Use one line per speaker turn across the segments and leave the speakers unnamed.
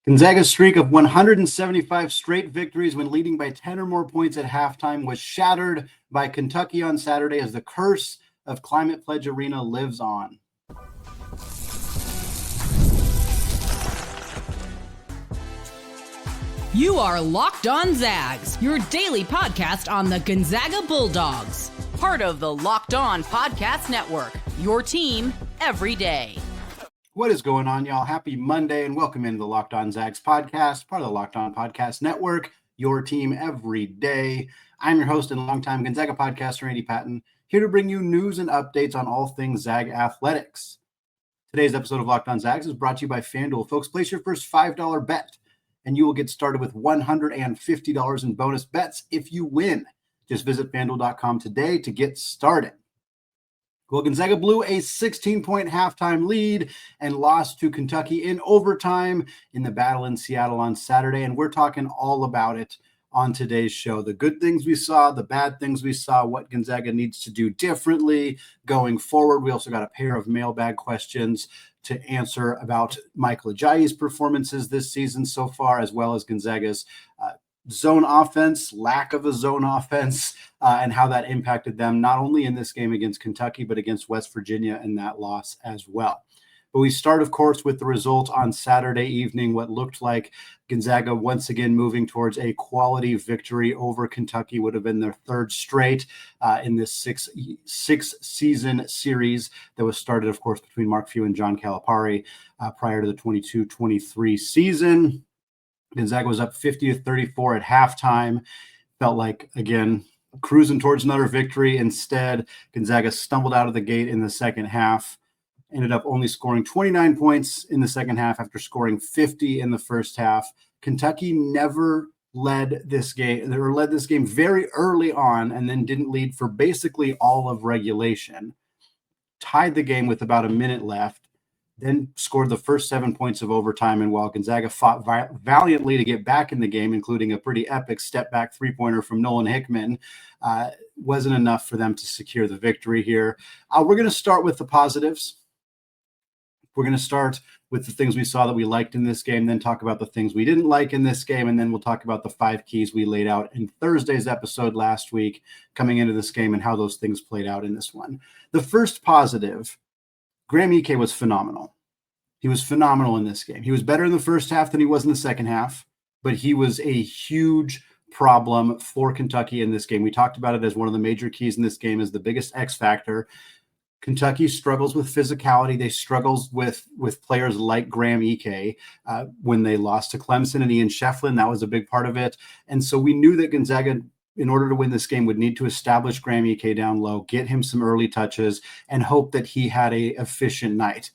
Gonzaga's streak of 175 straight victories when leading by 10 or more points at halftime was shattered by Kentucky on Saturday as the curse of Climate Pledge Arena lives on.
You are Locked On Zags, your daily podcast on the Gonzaga Bulldogs. Part of the Locked On Podcast Network, your team every day.
What is going on, y'all? Happy Monday and welcome into the Locked On Zags podcast, part of the Locked On Podcast Network, your team every day. I'm your host and longtime Gonzaga podcaster, Andy Patton, here to bring you news and updates on all things Zag athletics. Today's episode of Locked On Zags is brought to you by FanDuel. Folks, place your first $5 bet, and you will get started with $150 in bonus bets if you win. Just visit FanDuel.com today to get started. Well, Gonzaga blew a 16-point halftime lead and lost to Kentucky in overtime in the battle in Seattle on Saturday, and we're talking all about it on today's show. The good things we saw, the bad things we saw, what Gonzaga needs to do differently going forward. We also got a pair of mailbag questions to answer about Michael Ajayi's performances this season so far, as well as Gonzaga's zone offense, lack of a zone offense, and how that impacted them, not only in this game against Kentucky, but against West Virginia and that loss as well. But we start, of course, with the result on Saturday evening, what looked like Gonzaga once again moving towards a quality victory over Kentucky. Would have been their third straight in this six-season series that was started, of course, between Mark Few and John Calipari prior to the 22-23 season. Gonzaga was up 50-34 at halftime. Felt like, again, cruising towards another victory. Instead, Gonzaga stumbled out of the gate in the second half. Ended up only scoring 29 points in the second half after scoring 50 in the first half. Kentucky never led this game. They led this game very early on and then didn't lead for basically all of regulation. Tied the game with about a minute left. Then scored the first 7 points of overtime. And while Gonzaga fought valiantly to get back in the game, including a pretty epic step-back three-pointer from Nolan Hickman, wasn't enough for them to secure the victory here. We're going to start with the positives. We're going to start with the things we saw that we liked in this game, then talk about the things we didn't like in this game, and then we'll talk about the 5 keys we laid out in Thursday's episode last week coming into this game and how those things played out in this one. The first positive, Graham Ike was phenomenal. He was phenomenal in this game. He was better in the first half than he was in the second half, but he was a huge problem for Kentucky in this game. We talked about it as one of the major keys in this game as the biggest X factor. Kentucky struggles with physicality. They struggles with players like Graham Ike when they lost to Clemson and Ian Shefflin. That was a big part of it. And so we knew that Gonzaga, in order to win this game, would need to establish Graham Ike down low, get him some early touches, and hope that he had a efficient night.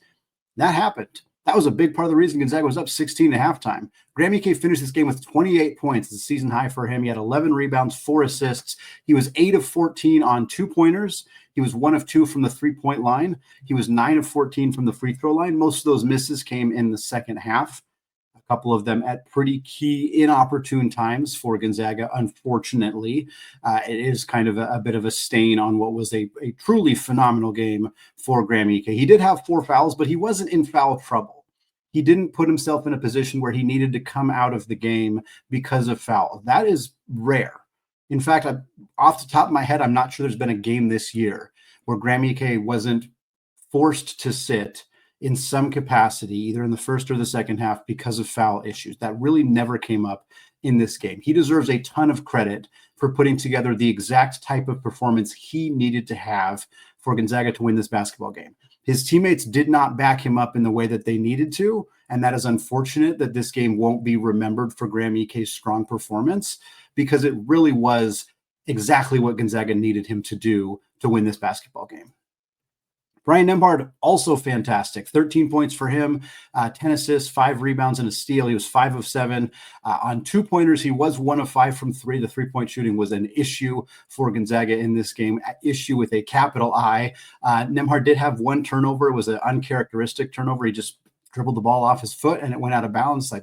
That happened. That was a big part of the reason Gonzaga was up 16 at halftime. Graham Ike finished this game with 28 points. It's a season high for him. He had 11 rebounds, 4 assists. He was 8 of 14 on 2-pointers. He was 1 of 2 from the three-point line. He was 9 of 14 from the free throw line. Most of those misses came in the second half. A couple of them at pretty key, inopportune times for Gonzaga, unfortunately. It is kind of a bit of a stain on what was a truly phenomenal game for Graham Ike. He did have 4 fouls, but he wasn't in foul trouble. He didn't put himself in a position where he needed to come out of the game because of foul. That is rare. In fact, off the top of my head, I'm not sure there's been a game this year where Graham Ike wasn't forced to sit in some capacity, either in the first or the second half, because of foul issues. That really never came up in this game. He deserves a ton of credit for putting together the exact type of performance he needed to have for Gonzaga to win this basketball game. His teammates did not back him up in the way that they needed to, and that is unfortunate that this game won't be remembered for Graham Ike's strong performance, because it really was exactly what Gonzaga needed him to do to win this basketball game. Brian Nembhard, also fantastic. 13 points for him, 10 assists, 5 rebounds, and a steal. He was 5 of 7. On 2-pointers, he was 1 of 5 from 3. The three-point shooting was an issue for Gonzaga in this game, issue with a capital I. Nembhard did have 1 turnover. It was an uncharacteristic turnover. He just dribbled the ball off his foot, and it went out of bounds.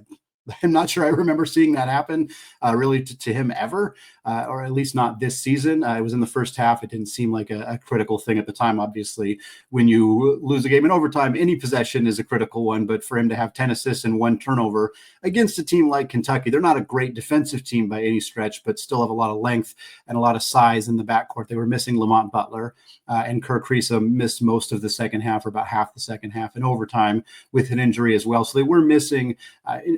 I'm not sure I remember seeing that happen really to him ever, or at least not this season. It was in the first half. It didn't seem like a critical thing at the time. Obviously, when you lose a game in overtime, any possession is a critical one. But for him to have 10 assists and 1 turnover against a team like Kentucky, they're not a great defensive team by any stretch, but still have a lot of length and a lot of size in the backcourt. They were missing Lamont Butler, and Kirk Kriisa missed most of the second half, or about half the second half in overtime with an injury as well. So they were missing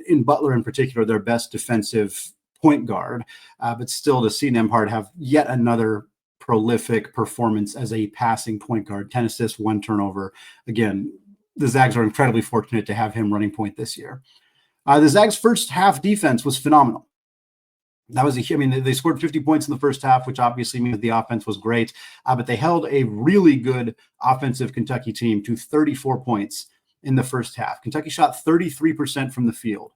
in Butler in particular, their best defensive point guard, but still to see Nembhard have yet another prolific performance as a passing point guard, 10 assists, 1 turnover. Again, the Zags are incredibly fortunate to have him running point this year. The Zags first half defense was phenomenal. That was they scored 50 points in the first half, which obviously means the offense was great, but they held a really good offensive Kentucky team to 34 points in the first half. Kentucky shot 33% from the field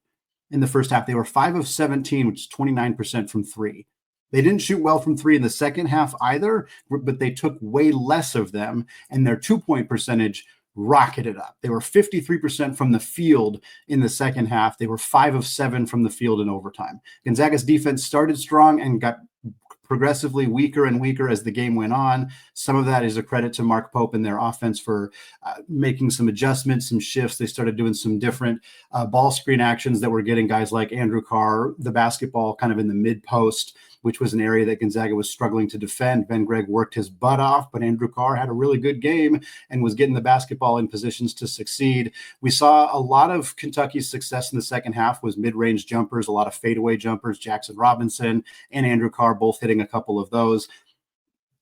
in the first half. They were 5 of 17, which is 29% from 3. They didn't shoot well from 3 in the second half either, but they took way less of them, and their 2-point percentage rocketed up. They were 53% from the field in the second half. They were 5 of 7 from the field in overtime. Gonzaga's defense started strong and got progressively weaker and weaker as the game went on. Some of that is a credit to Mark Pope and their offense for making some adjustments, some shifts. They started doing some different ball screen actions that were getting guys like Andrew Carr the basketball kind of in the mid post, which was an area that Gonzaga was struggling to defend. Ben Gregg worked his butt off, but Andrew Carr had a really good game and was getting the basketball in positions to succeed. We saw a lot of Kentucky's success in the second half was mid-range jumpers, a lot of fadeaway jumpers, Jackson Robinson and Andrew Carr both hitting a couple of those.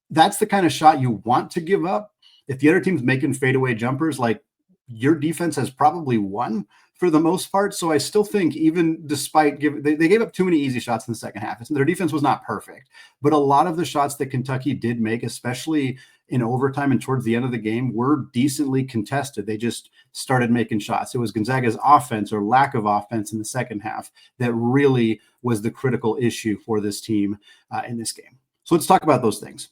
That's the kind of shot you want to give up. If the other team's making fadeaway jumpers, like, your defense has probably won for the most part. So I still think, even despite they gave up too many easy shots in the second half. Their defense was not perfect, but a lot of the shots that Kentucky did make, especially in overtime and towards the end of the game, were decently contested. They just started making shots. It was Gonzaga's offense, or lack of offense, in the second half that really was the critical issue for this team in this game. So let's talk about those things.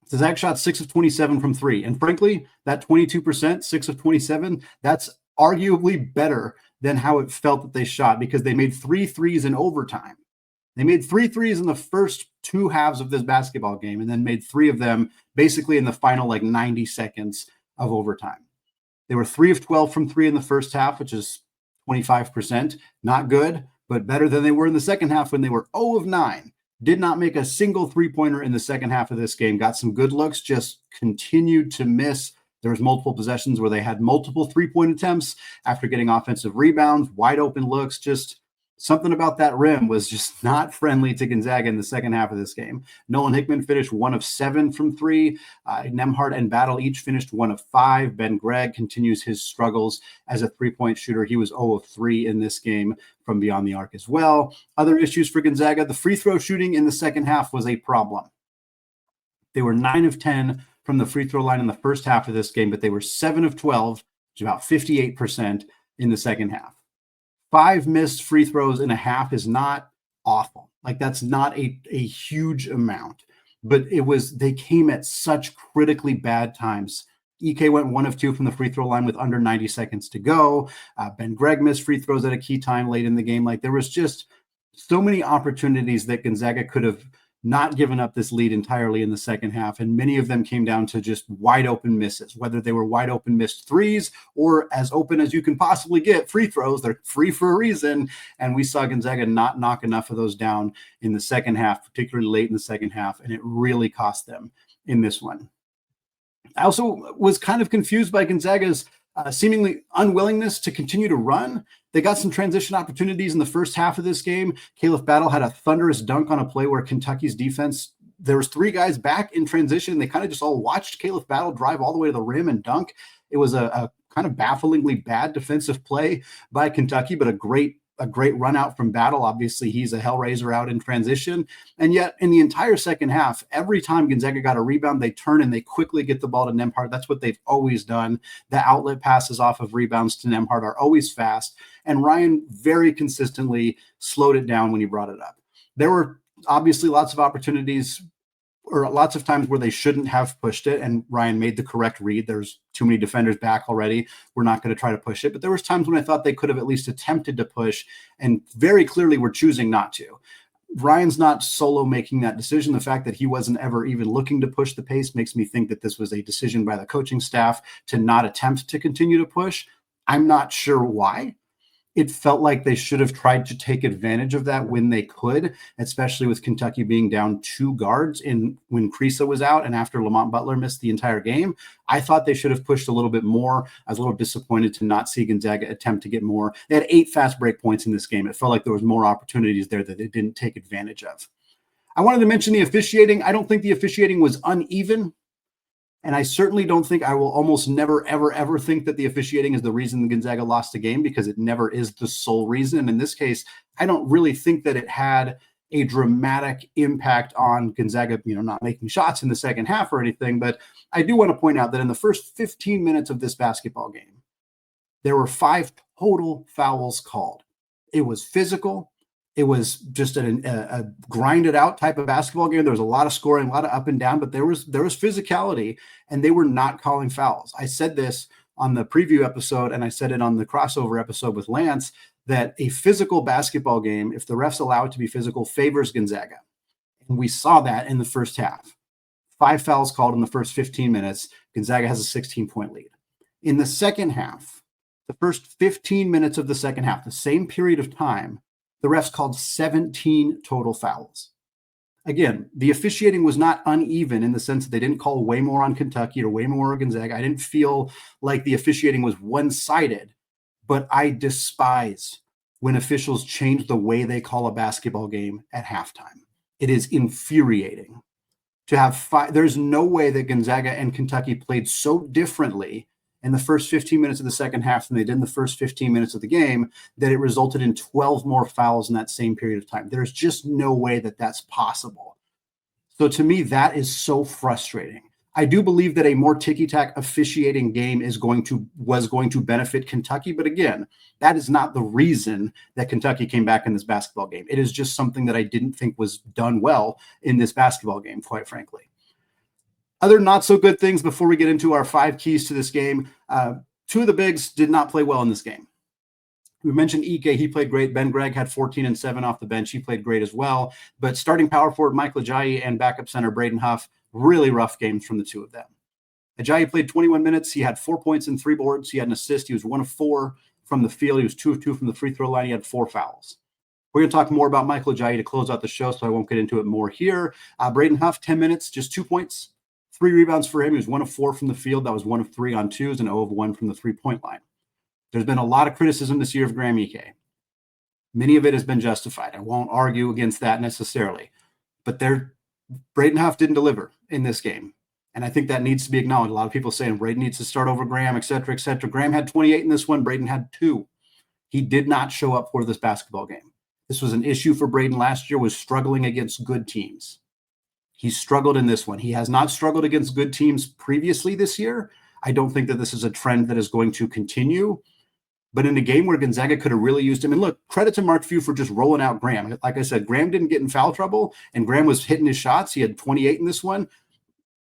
The Zags shot 6 of 27 from 3. And frankly, that 22%, 6 of 27, that's arguably better than how it felt that they shot, because they made 3 threes in overtime. They made 3 threes in the first 2 halves of this basketball game, and then made 3 of them basically in the final 90 seconds of overtime. They were 3 of 12 from 3 in the first half, which is 25%. Not good, but better than they were in the second half when they were 0 of 9. Did not make a single 3-pointer in the second half of this game. Got some good looks, just continued to miss. There was multiple possessions where they had multiple 3-point attempts after getting offensive rebounds, wide open looks. Just something about that rim was just not friendly to Gonzaga in the second half of this game. Nolan Hickman finished 1 of 7 from 3. Nembhard and Battle each finished 1 of 5. Ben Gregg continues his struggles as a 3-point shooter. He was 0 of 3 in this game from beyond the arc as well. Other issues for Gonzaga: the free throw shooting in the second half was a problem. They were 9 of 10 from the free throw line in the first half of this game, but they were 7 of 12, which is about 58% in the second half. 5 missed free throws in a half is not awful. That's not a huge amount, but they came at such critically bad times. EK went 1 of 2 from the free throw line with under 90 seconds to go. Ben Gregg missed free throws at a key time late in the game. There was just so many opportunities that Gonzaga could have not given up this lead entirely in the second half, and many of them came down to just wide open misses, whether they were wide open missed threes or as open as you can possibly get free throws. They're free for a reason, and we saw Gonzaga not knock enough of those down in the second half, particularly late in the second half, and it really cost them in this one. I also was kind of confused by Gonzaga's seemingly unwillingness to continue to run. They got some transition opportunities in the first half of this game. Caleb Battle had a thunderous dunk on a play where Kentucky's defense, there was 3 guys back in transition. They kind of just all watched Caleb Battle drive all the way to the rim and dunk. It was a kind of bafflingly bad defensive play by Kentucky, but a great run out from Battle. Obviously, he's a hellraiser out in transition. And yet, in the entire second half, every time Gonzaga got a rebound, they turn and they quickly get the ball to Nembhard. That's what they've always done. The outlet passes off of rebounds to Nembhard are always fast. And Ryan very consistently slowed it down when he brought it up. There were obviously lots of opportunities or lots of times where they shouldn't have pushed it, and Ryan made the correct read. There's too many defenders back already. We're not going to try to push it. But there was times when I thought they could have at least attempted to push, and very clearly were choosing not to. Ryan's not solo making that decision. The fact that he wasn't ever even looking to push the pace makes me think that this was a decision by the coaching staff to not attempt to continue to push. I'm not sure why. It felt like they should have tried to take advantage of that when they could, especially with Kentucky being down 2 guards when Kriisa was out and after Lamont Butler missed the entire game. I thought they should have pushed a little bit more. I was a little disappointed to not see Gonzaga attempt to get more. They had 8 fast break points in this game. It felt like there was more opportunities there that they didn't take advantage of. I wanted to mention the officiating. I don't think the officiating was uneven. And I certainly don't think, I will almost never, ever, ever think that the officiating is the reason Gonzaga lost the game, because it never is the sole reason. And in this case, I don't really think that it had a dramatic impact on Gonzaga, not making shots in the second half or anything. But I do want to point out that in the first 15 minutes of this basketball game, there were 5 total fouls called. It was physical. It was just a grinded out type of basketball game. There was a lot of scoring, a lot of up and down, but there was physicality, and they were not calling fouls. I said this on the preview episode, and I said it on the crossover episode with Lance, that a physical basketball game, if the refs allow it to be physical, favors Gonzaga. And we saw that in the first half. 5 fouls called in the first 15 minutes. Gonzaga has a 16-point lead. In the second half, the first 15 minutes of the second half, the same period of time, the refs called 17 total fouls. Again, the officiating was not uneven in the sense that they didn't call way more on Kentucky or way more on Gonzaga. I didn't feel like the officiating was one-sided, but I despise when officials change the way they call a basketball game at halftime. It is infuriating to have 5. There's no way that Gonzaga and Kentucky played so differently in the first 15 minutes of the second half than they did in the first 15 minutes of the game, that it resulted in 12 more fouls in that same period of time. There's just no way that that's possible. So to me, that is so frustrating. I do believe that a more ticky-tack officiating game was going to benefit Kentucky. But again, that is not the reason that Kentucky came back in this basketball game. It is just something that I didn't think was done well in this basketball game, quite frankly. Other not so good things before we get into our 5 keys to this game. 2 of the bigs did not play well in this game. We mentioned Ike. He played great. Ben Gregg had 14 and 7 off the bench. He played great as well. But starting power forward Michael Ajayi and backup center Braden Huff, really rough games from the 2 of them. Ajayi played 21 minutes. He had 4 points and 3 boards. He had an assist. He was 1 of 4 from the field. He was 2 of 2 from the free throw line. He had 4 fouls. We're going to talk more about Michael Ajayi to close out the show, so I won't get into it more here. Braden Huff, 10 minutes, just 2 points. 3 rebounds for him. He was 1 of 4 from the field. That was 1 of 3 on 2s and 0 of 1 from the 3-point line. There's been a lot of criticism this year of Graham Ike. Many of it has been justified. I won't argue against that necessarily. But Braden Huff didn't deliver in this game. And I think that needs to be acknowledged. A lot of people saying Braden needs to start over Graham, et cetera, et cetera. Graham had 28 in this one. Braden had 2. He did not show up for this basketball game. This was an issue for Braden last year, was struggling against good teams. He struggled in this one. He has not struggled against good teams previously this year. I don't think that this is a trend that is going to continue. But in a game where Gonzaga could have really used him, and look, credit to Mark Few for just rolling out Graham. Like I said, Graham didn't get in foul trouble, and Graham was hitting his shots. He had 28 in this one.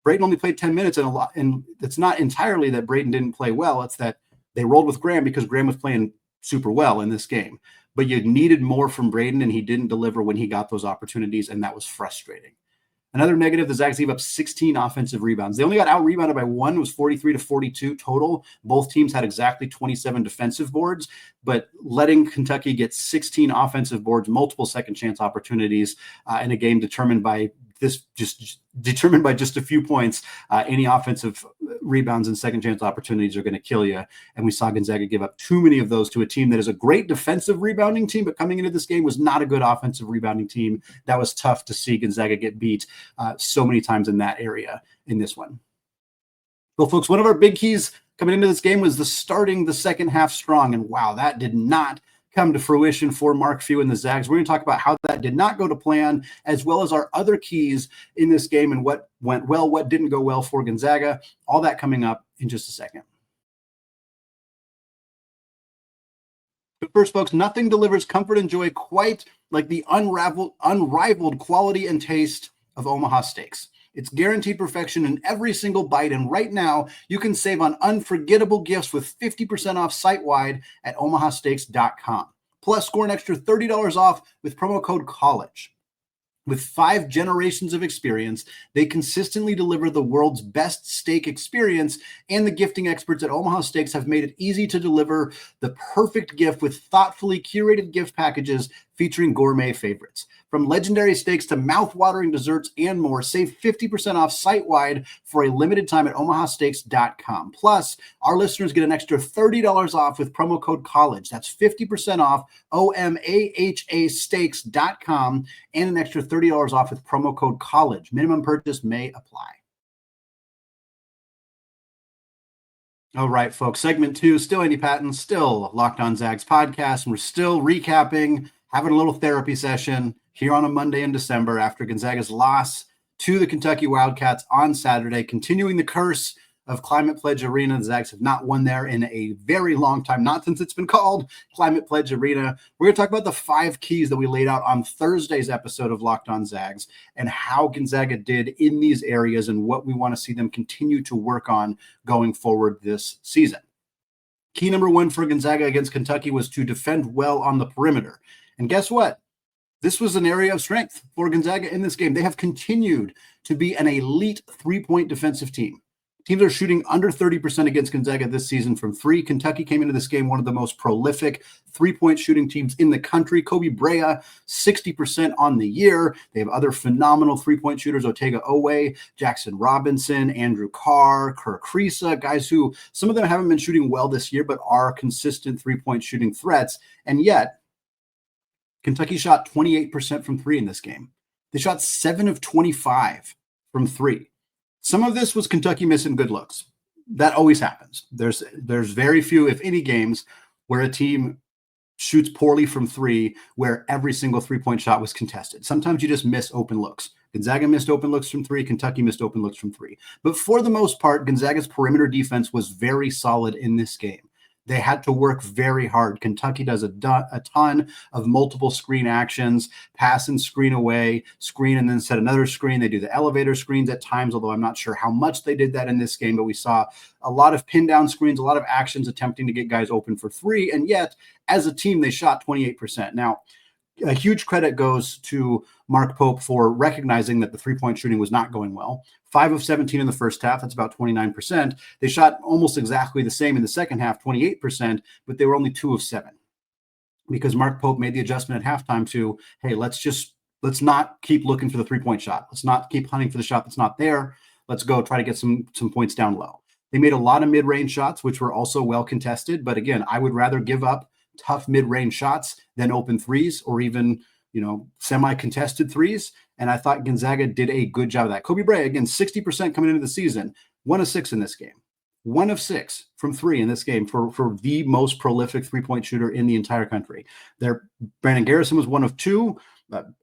Braden only played 10 minutes, and it's not entirely that Braden didn't play well. It's that they rolled with Graham because Graham was playing super well in this game. But you needed more from Braden, and he didn't deliver when he got those opportunities, and that was frustrating. Another negative, the Zags gave up 16 offensive rebounds. They only got out-rebounded by 1. It was 43-42 total. Both teams had exactly 27 defensive boards, but letting Kentucky get 16 offensive boards, multiple second-chance opportunities in a game determined by just a few points, any offensive rebounds and second-chance opportunities are going to kill you. And we saw Gonzaga give up too many of those to a team that is a great defensive rebounding team, but coming into this game was not a good offensive rebounding team. That was tough to see Gonzaga get beat so many times in that area in this one. Well, folks, one of our big keys coming into this game was starting the second half strong. And wow, that did not come to fruition for Mark Few and the Zags. We're going to talk about how that did not go to plan, as well as our other keys in this game and what went well, what didn't go well for Gonzaga. All that coming up in just a second. But first, folks, nothing delivers comfort and joy quite like the unrivaled quality and taste of Omaha steaks. It's guaranteed perfection in every single bite. And right now, you can save on unforgettable gifts with 50% off site-wide at omahasteaks.com. Plus, score an extra $30 off with promo code COLLEGE. With 5 generations of experience, they consistently deliver the world's best steak experience, and the gifting experts at Omaha Steaks have made it easy to deliver the perfect gift with thoughtfully curated gift packages featuring gourmet favorites. From legendary steaks to mouth-watering desserts and more, save 50% off site-wide for a limited time at omahasteaks.com. Plus, our listeners get an extra $30 off with promo code COLLEGE. That's 50% off omahasteaks.com and an extra $30 off with promo code COLLEGE. Minimum purchase may apply. All right, folks. Segment 2, still Andy Patton, still Locked On Zags podcast, and we're still recapping, having a little therapy session here on a Monday in December after Gonzaga's loss to the Kentucky Wildcats on Saturday, continuing the curse of Climate Pledge Arena. The Zags have not won there in a very long time, not since it's been called Climate Pledge Arena. We're going to talk about the 5 keys that we laid out on Thursday's episode of Locked On Zags and how Gonzaga did in these areas and what we want to see them continue to work on going forward this season. Key number 1 for Gonzaga against Kentucky was to defend well on the perimeter. And guess what? This was an area of strength for Gonzaga in this game. They have continued to be an elite 3-point defensive team. Teams are shooting under 30% against Gonzaga this season from 3. Kentucky came into this game one of the most prolific 3-point shooting teams in the country. Kobe Brea, 60% on the year. They have other phenomenal 3-point shooters, Otega Owe, Jackson Robinson, Andrew Carr, Kerr Kriisa, guys who some of them haven't been shooting well this year, but are consistent 3-point shooting threats. And yet, Kentucky shot 28% from 3 in this game. They shot 7 of 25 from 3. Some of this was Kentucky missing good looks. That always happens. There's very few, if any, games where a team shoots poorly from 3 where every single 3-point shot was contested. Sometimes you just miss open looks. Gonzaga missed open looks from 3. Kentucky missed open looks from 3. But for the most part, Gonzaga's perimeter defense was very solid in this game. They had to work very hard. Kentucky does a ton of multiple screen actions, pass and screen away, screen and then set another screen. They do the elevator screens at times, although I'm not sure how much they did that in this game, but we saw a lot of pin down screens, a lot of actions attempting to get guys open for 3. And yet, as a team, they shot 28%. Now, a huge credit goes to Mark Pope for recognizing that the 3-point shooting was not going well. 5 of 17 in the first half, that's about 29%. They shot almost exactly the same in the second half, 28%, but they were only 2 of 7 because Mark Pope made the adjustment at halftime to, hey, let's not keep looking for the 3-point shot. Let's not keep hunting for the shot that's not there. Let's go try to get some points down low. They made a lot of mid-range shots, which were also well contested. But again, I would rather give up tough mid-range shots than open threes or even, semi-contested threes. And I thought Gonzaga did a good job of that. Kobe Brea, again, 60% coming into the season, 1 of 6 in this game. 1 of 6 from 3 in this game for the most prolific 3-point shooter in the entire country. Brandon Garrison was 1 of 2.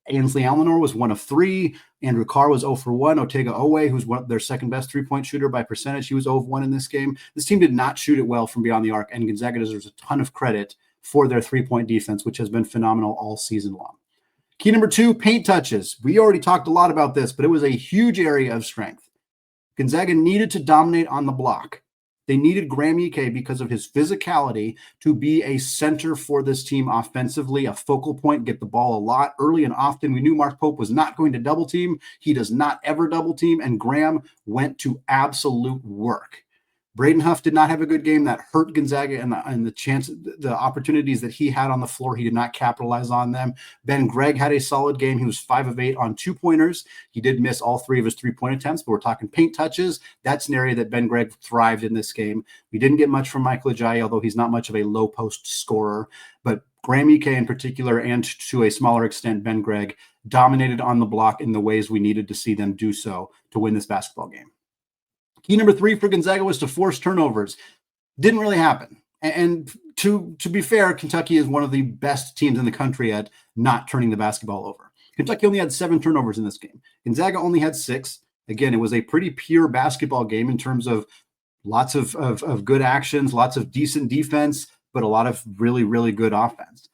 Ainsley Almanor was 1 of 3. Andrew Carr was 0 for 1. Otega Owe, who's their second best 3-point shooter by percentage, he was 0 of 1 in this game. This team did not shoot it well from beyond the arc, and Gonzaga deserves a ton of credit for their 3-point defense, which has been phenomenal all season long. Key number 2, paint touches. We already talked a lot about this, but it was a huge area of strength. Gonzaga needed to dominate on the block. They needed Graham Ike because of his physicality to be a center for this team offensively, a focal point, get the ball a lot early and often. We knew Mark Pope was not going to double team. He does not ever double team, and Graham went to absolute work. Braden Huff did not have a good game. That hurt Gonzaga and the opportunities that he had on the floor. He did not capitalize on them. Ben Gregg had a solid game. He was 5 of 8 on 2-pointers. He did miss all 3 of his 3-point attempts, but we're talking paint touches. That's an area that Ben Gregg thrived in this game. We didn't get much from Michael Ajayi, although he's not much of a low post scorer. But Graham Ike in particular, and to a smaller extent, Ben Gregg, dominated on the block in the ways we needed to see them do so to win this basketball game. Key number 3 for Gonzaga was to force turnovers. Didn't really happen. And to be fair, Kentucky is one of the best teams in the country at not turning the basketball over. Kentucky only had 7 turnovers in this game. Gonzaga only had 6. Again, it was a pretty pure basketball game in terms of lots of good actions, lots of decent defense, but a lot of really, really good offense.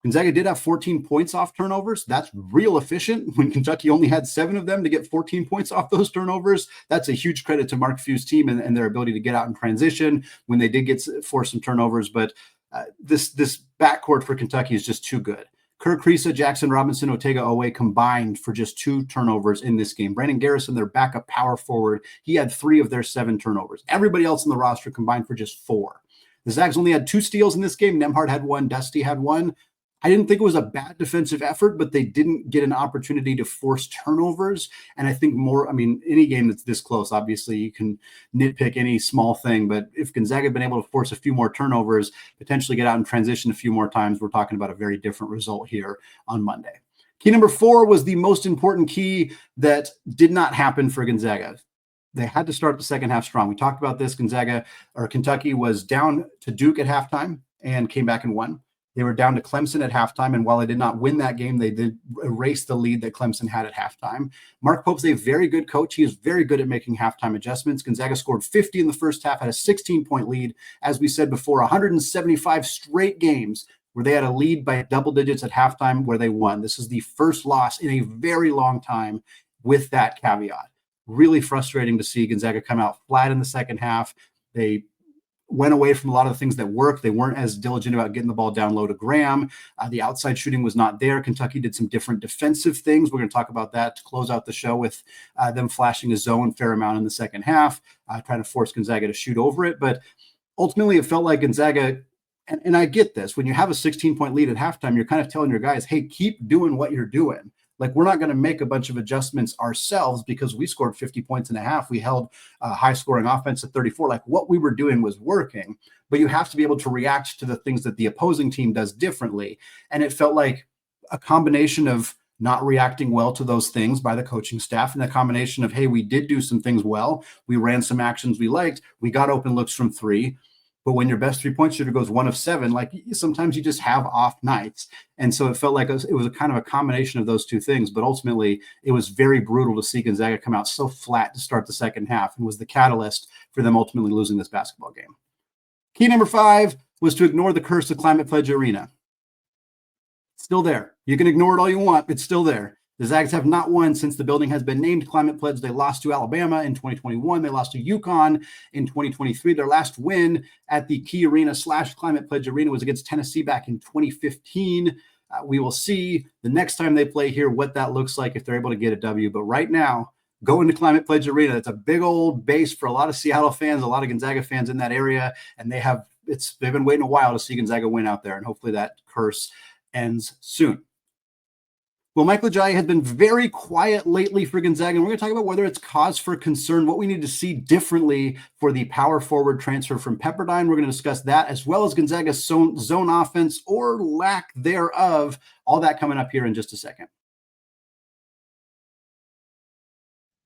Gonzaga did have 14 points off turnovers. That's real efficient. When Kentucky only had 7 of them to get 14 points off those turnovers, that's a huge credit to Mark Few's team and their ability to get out in transition when they did force some turnovers. But this backcourt for Kentucky is just too good. Kirk Kriisa, Jackson Robinson, Otega Owe combined for just 2 turnovers in this game. Brandon Garrison, their backup power forward, he had 3 of their 7 turnovers. Everybody else in the roster combined for just 4. The Zags only had 2 steals in this game. Nembhard had 1, Dusty had 1. I didn't think it was a bad defensive effort, but they didn't get an opportunity to force turnovers. And I think any game that's this close, obviously you can nitpick any small thing, but if Gonzaga had been able to force a few more turnovers, potentially get out and transition a few more times, we're talking about a very different result here on Monday. Key number 4 was the most important key that did not happen for Gonzaga. They had to start the second half strong. We talked about this. Kentucky was down to Duke at halftime and came back and won. They were down to Clemson at halftime, and while they did not win that game, they did erase the lead that Clemson had at halftime. Mark Pope's a very good coach. He is very good at making halftime adjustments. Gonzaga scored 50 in the first half, had a 16-point lead. As we said before, 175 straight games where they had a lead by double digits at halftime where they won. This is the first loss in a very long time with that caveat. Really frustrating to see Gonzaga come out flat in the second half. They went away from a lot of the things that worked. They weren't as diligent about getting the ball down low to Graham. The outside shooting was not there. Kentucky did some different defensive things. We're going to talk about that to close out the show with them flashing a zone a fair amount in the second half, trying to force Gonzaga to shoot over it. But ultimately, it felt like Gonzaga, and I get this, when you have a 16-point lead at halftime, you're kind of telling your guys, hey, keep doing what you're doing. Like, we're not going to make a bunch of adjustments ourselves because we scored 50 points and a half. We held high-scoring offense at 34. Like, what we were doing was working, but you have to be able to react to the things that the opposing team does differently. And it felt like a combination of not reacting well to those things by the coaching staff and a combination of, hey, we did do some things well. We ran some actions we liked. We got open looks from 3. But when your best 3-point shooter goes 1 of 7, like, sometimes you just have off nights. And so it felt like it was a kind of a combination of those two things. But ultimately, it was very brutal to see Gonzaga come out so flat to start the second half and was the catalyst for them ultimately losing this basketball game. Key number 5 was to ignore the curse of Climate Pledge Arena. It's still there. You can ignore it all you want. It's still there. The Zags have not won since the building has been named Climate Pledge. They lost to Alabama in 2021. They lost to UConn in 2023. Their last win at the Key Arena / Climate Pledge Arena was against Tennessee back in 2015. We will see the next time they play here what that looks like if they're able to get a W. But right now, going to Climate Pledge Arena, it's a big old base for a lot of Seattle fans, a lot of Gonzaga fans in that area, and they've been waiting a while to see Gonzaga win out there, and hopefully that curse ends soon. Well, Michael Ajayi has been very quiet lately for Gonzaga, and we're going to talk about whether it's cause for concern, what we need to see differently for the power forward transfer from Pepperdine. We're going to discuss that, as well as Gonzaga's zone offense or lack thereof. All that coming up here in just a second.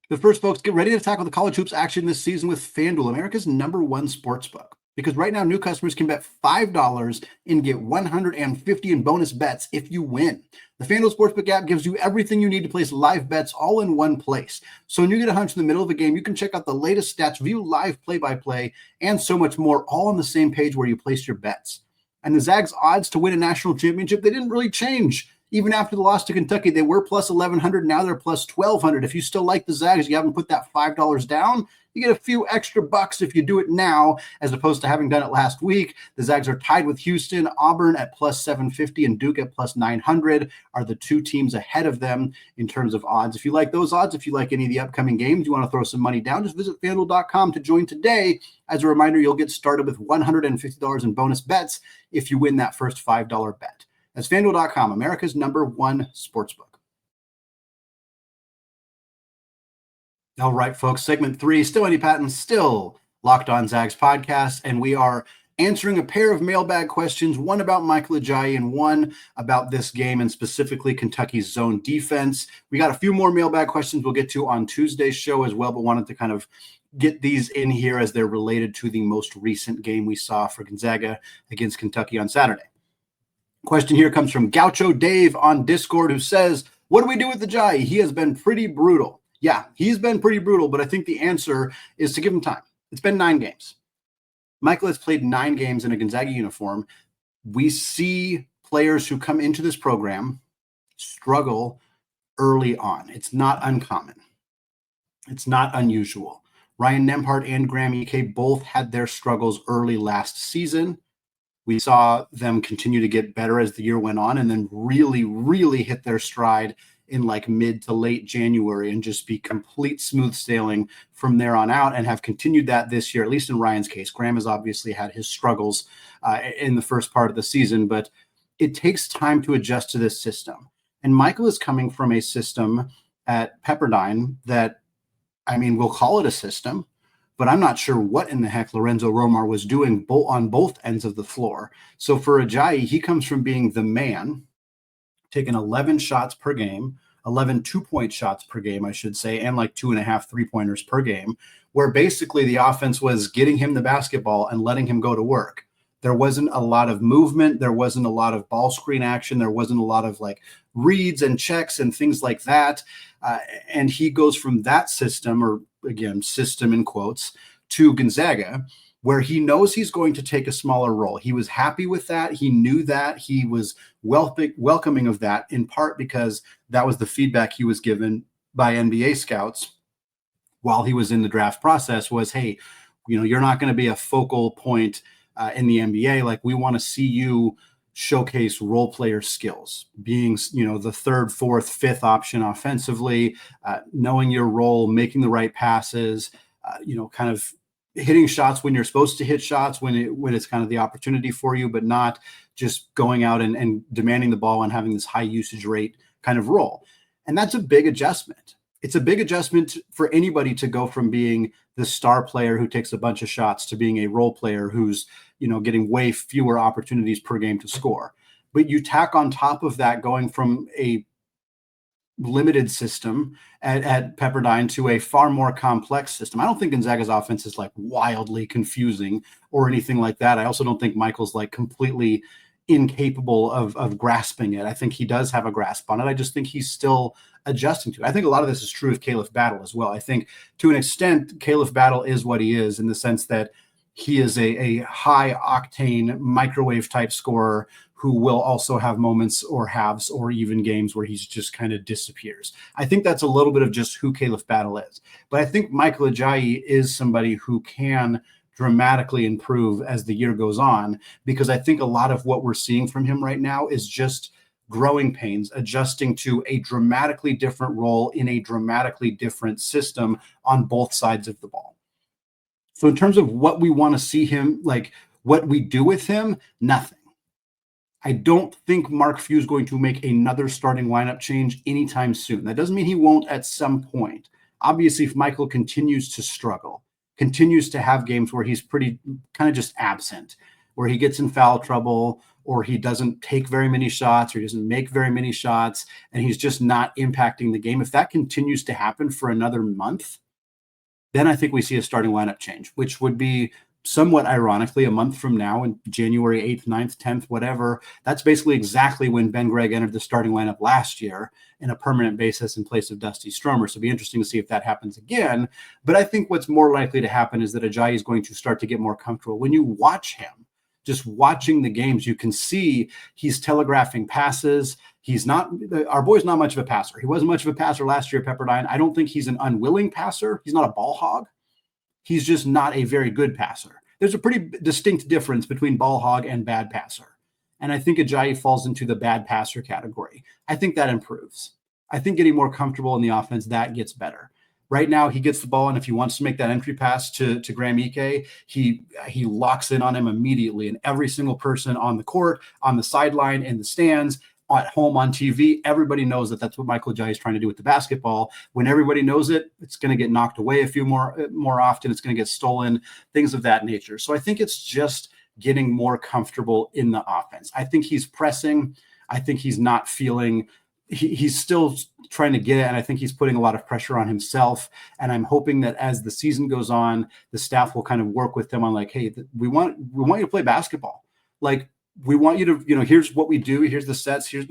But first, folks, get ready to tackle the college hoops action this season with FanDuel, America's #1 sportsbook. Because right now, new customers can bet $5 and get $150 in bonus bets if you win. The FanDuel Sportsbook app gives you everything you need to place live bets all in one place. So when you get a hunch in the middle of a game, you can check out the latest stats, view live play-by-play, and so much more, all on the same page where you place your bets. And the Zags' odds to win a national championship, they didn't really change. Even after the loss to Kentucky, they were plus 1,100. Now they're plus 1,200. If you still like the Zags, you haven't put that $5 down, you get a few extra bucks if you do it now, as opposed to having done it last week. The Zags are tied with Houston. Auburn at plus 750 and Duke at plus 900 are the two teams ahead of them in terms of odds. If you like those odds, if you like any of the upcoming games, you want to throw some money down, just visit FanDuel.com to join today. As a reminder, you'll get started with $150 in bonus bets if you win that first $5 bet. That's FanDuel.com, America's #1 sportsbook. All right, folks, segment 3, still Andy Patton, still Locked On Zags podcast, and we are answering a pair of mailbag questions, one about Michael Ajayi and one about this game and specifically Kentucky's zone defense. We got a few more mailbag questions we'll get to on Tuesday's show as well, but wanted to kind of get these in here as they're related to the most recent game we saw for Gonzaga against Kentucky on Saturday. Question here comes from Gaucho Dave on Discord, who says, what do we do with Ajayi? He has been pretty brutal. Yeah, he's been pretty brutal, but I think the answer is to give him time. It's been 9 games. Michael has played 9 games in a Gonzaga uniform. We see players who come into this program struggle early on. It's not uncommon. It's not unusual. Ryan Nembhard and Graham Ike both had their struggles early last season. We saw them continue to get better as the year went on and then really, really hit their stride in like mid to late January and just be complete smooth sailing from there on out, and have continued that this year, at least in Ryan's case. Graham has obviously had his struggles in the first part of the season, but it takes time to adjust to this system. And Michael is coming from a system at Pepperdine that, I mean, we'll call it a system, but I'm not sure what in the heck Lorenzo Romar was doing on both ends of the floor. So for Ajayi, he comes from being the man, taking 11 shots per game, 11 two-point shots per game, I should say, and like 2.5 3-pointers per game, where basically the offense was getting him the basketball and letting him go to work. There wasn't a lot of movement. There wasn't a lot of ball screen action. There wasn't a lot of like reads and checks and things like that. And he goes from that system, or again, system in quotes, to Gonzaga, where he knows he's going to take a smaller role. He was happy with that. He knew that. He was welcoming of that, in part because that was the feedback he was given by NBA scouts while he was in the draft process was, hey, you're not going to be a focal point in the NBA. Like, we want to see you showcase role player skills, being, the third, fourth, fifth option offensively, knowing your role, making the right passes, kind of hitting shots when you're supposed to hit shots, when it's kind of the opportunity for you, but not just going out and demanding the ball and having this high usage rate kind of role. And that's a big adjustment. It's a big adjustment for anybody to go from being the star player who takes a bunch of shots to being a role player who's, getting way fewer opportunities per game to score. But you tack on top of that going from a limited system at Pepperdine to a far more complex system. I don't think Gonzaga's offense is like wildly confusing or anything like that. I also don't think Michael's like completely incapable of grasping it. I think he does have a grasp on it. I just think he's still adjusting to it. I think a lot of this is true of Caleb Battle as well. I think to an extent, Caleb Battle is what he is in the sense that he is a high octane microwave type scorer who will also have moments or halves or even games where he's just kind of disappears. I think that's a little bit of just who Caleb Battle is. But I think Michael Ajayi is somebody who can dramatically improve as the year goes on, because I think a lot of what we're seeing from him right now is just growing pains, adjusting to a dramatically different role in a dramatically different system on both sides of the ball. So in terms of what we want to see him, like what we do with him, nothing. I don't think Mark Few is going to make another starting lineup change anytime soon. That doesn't mean he won't at some point. Obviously, if Michael continues to struggle, continues to have games where he's pretty kind of just absent, where he gets in foul trouble, or he doesn't take very many shots, or he doesn't make very many shots, and he's just not impacting the game. If that continues to happen for another month, then I think we see a starting lineup change, which would be somewhat ironically a month from now, in January 8th, 9th, 10th, whatever. That's basically exactly when Ben Gregg entered the starting lineup last year in a permanent basis in place of Dusty Stromer. So it'll be interesting to see if that happens again. But I think what's more likely to happen is that Ajayi is going to start to get more comfortable. When you watch him, just watching the games, you can see he's telegraphing passes. Our boy's not much of a passer. He wasn't much of a passer last year at Pepperdine. I don't think he's an unwilling passer. He's not a ball hog. He's just not a very good passer. There's a pretty distinct difference between ball hog and bad passer. And I think Ajayi falls into the bad passer category. I think that improves. I think getting more comfortable in the offense, that gets better. Right now, he gets the ball, and if he wants to make that entry pass to Graham Ike, he locks in on him immediately. And every single person on the court, on the sideline, in the stands, at home on TV, everybody knows that that's what Michael Ajayi is trying to do with the basketball. When everybody knows it, it's going to get knocked away a few more often. It's going to get stolen, things of that nature. So I think it's just getting more comfortable in the offense. I think he's pressing. I think he's not feeling he's still trying to get it. And I think he's putting a lot of pressure on himself. And I'm hoping that as the season goes on, the staff will kind of work with him on like, hey, we want you to play basketball. Like, we want you to, here's what we do. Here's the sets. Here's,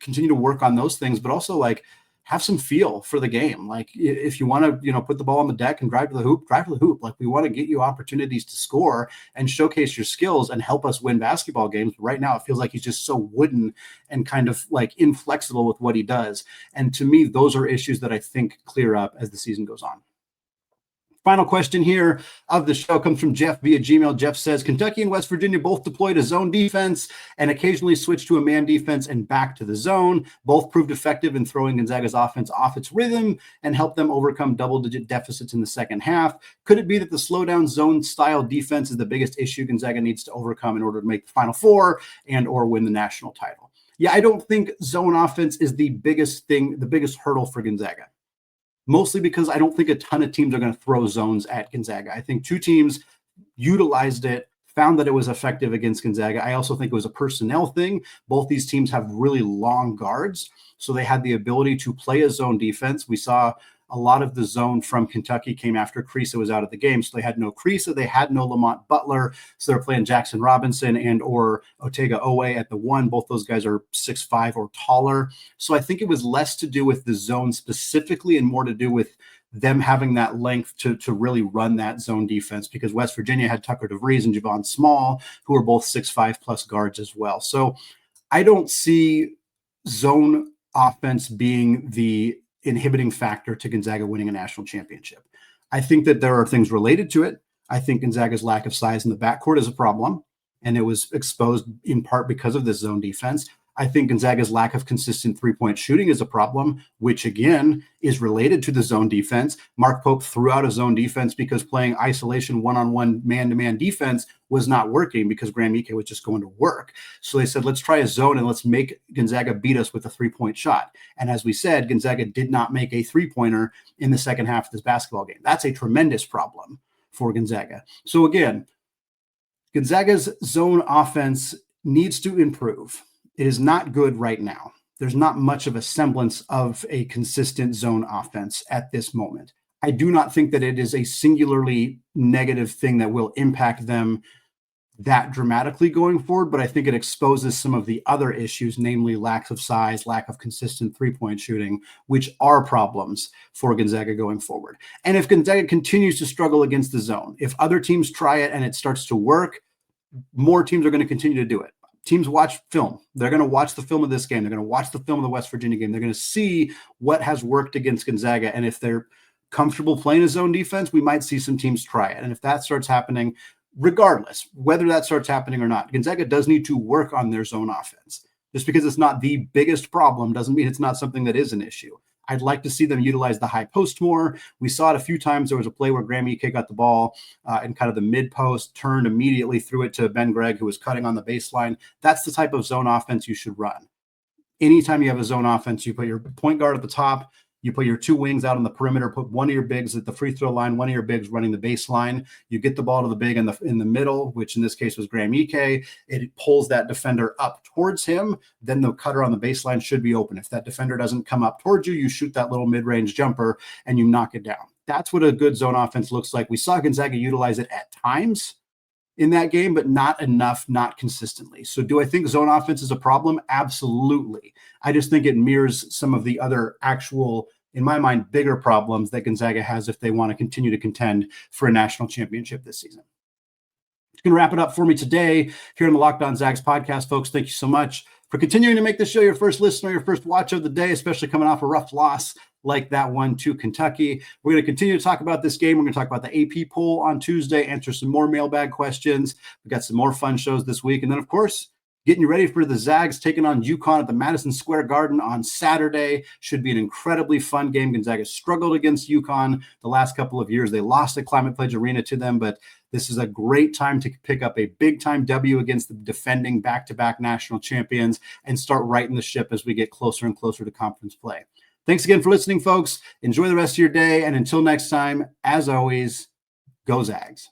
continue to work on those things. But also, like, have some feel for the game. Like if you want to, put the ball on the deck and drive to the hoop, drive to the hoop. Like we want to get you opportunities to score and showcase your skills and help us win basketball games. But right now it feels like he's just so wooden and kind of like inflexible with what he does. And to me, those are issues that I think clear up as the season goes on. Final question here of the show comes from Jeff via Gmail. Jeff says, Kentucky and West Virginia both deployed a zone defense and occasionally switched to a man defense and back to the zone. Both proved effective in throwing Gonzaga's offense off its rhythm and helped them overcome double-digit deficits in the second half. Could it be that the slowdown zone-style defense is the biggest issue Gonzaga needs to overcome in order to make the Final Four and or win the national title? Yeah, I don't think zone offense is the biggest thing, the biggest hurdle for Gonzaga. Mostly because I don't think a ton of teams are going to throw zones at Gonzaga. I think 2 teams utilized it, found that it was effective against Gonzaga. I also think it was a personnel thing. Both these teams have really long guards, so they had the ability to play a zone defense. We saw a lot of the zone from Kentucky came after Kriisa was out of the game. So they had no Kriisa, they had no Lamont Butler. So they're playing Jackson Robinson and or Otega Owe at the 1. Both those guys are 6'5" or taller. So I think it was less to do with the zone specifically and more to do with them having that length to really run that zone defense, because West Virginia had Tucker DeVries and Javon Small, who are both 6'5" plus guards as well. So I don't see zone offense being the inhibiting factor to Gonzaga winning a national championship. I think that there are things related to it. I think Gonzaga's lack of size in the backcourt is a problem, and it was exposed in part because of this zone defense. I think Gonzaga's lack of consistent three-point shooting is a problem, which again is related to the zone defense. Mark Pope threw out a zone defense because playing isolation one-on-one man-to-man defense was not working because Graham Ike was just going to work. So they said, let's try a zone and let's make Gonzaga beat us with a three-point shot. And as we said, Gonzaga did not make a three-pointer in the second half of this basketball game. That's a tremendous problem for Gonzaga. So again, Gonzaga's zone offense needs to improve. It is not good right now. There's not much of a semblance of a consistent zone offense at this moment. I do not think that it is a singularly negative thing that will impact them that dramatically going forward, but I think it exposes some of the other issues, namely lack of size, lack of consistent three-point shooting, which are problems for Gonzaga going forward. And if Gonzaga continues to struggle against the zone, if other teams try it and it starts to work, more teams are going to continue to do it. Teams watch film. They're going to watch the film of this game. They're going to watch the film of the West Virginia game. They're going to see what has worked against Gonzaga. And if they're comfortable playing a zone defense, we might see some teams try it. And if that starts happening, regardless, whether that starts happening or not, Gonzaga does need to work on their zone offense. Just because it's not the biggest problem doesn't mean it's not something that is an issue. I'd like to see them utilize the high post more. We saw it a few times. There was a play where Graham Ike got the ball in kind of the mid post, turned immediately, threw it to Ben Gregg, who was cutting on the baseline. That's the type of zone offense you should run. Anytime you have a zone offense, you put your point guard at the top, you put your 2 wings out on the perimeter, put one of your bigs at the free throw line, one of your bigs running the baseline. You get the ball to the big in the middle, which in this case was Graham Ike. It pulls that defender up towards him. Then the cutter on the baseline should be open. If that defender doesn't come up towards you, you shoot that little mid-range jumper and you knock it down. That's what a good zone offense looks like. We saw Gonzaga utilize it at times in that game, but not enough, not consistently. So do I think zone offense is a problem? Absolutely. I just think it mirrors some of the other actual, in my mind, bigger problems that Gonzaga has if they want to continue to contend for a national championship this season. It's going to wrap it up for me today here on the Locked On Zags podcast, folks. Thank you so much for continuing to make the show your first listen or your first watch of the day, especially coming off a rough loss like that one to Kentucky. We're going to continue to talk about this game. We're going to talk about the AP poll on Tuesday, answer some more mailbag questions. We've got some more fun shows this week. And then, of course, getting you ready for the Zags taking on UConn at the Madison Square Garden on Saturday. Should be an incredibly fun game. Gonzaga struggled against UConn the last couple of years. They lost at Climate Pledge Arena to them, but this is a great time to pick up a big-time W against the defending back-to-back national champions and start righting the ship as we get closer and closer to conference play. Thanks again for listening, folks. Enjoy the rest of your day, and until next time, as always, go Zags.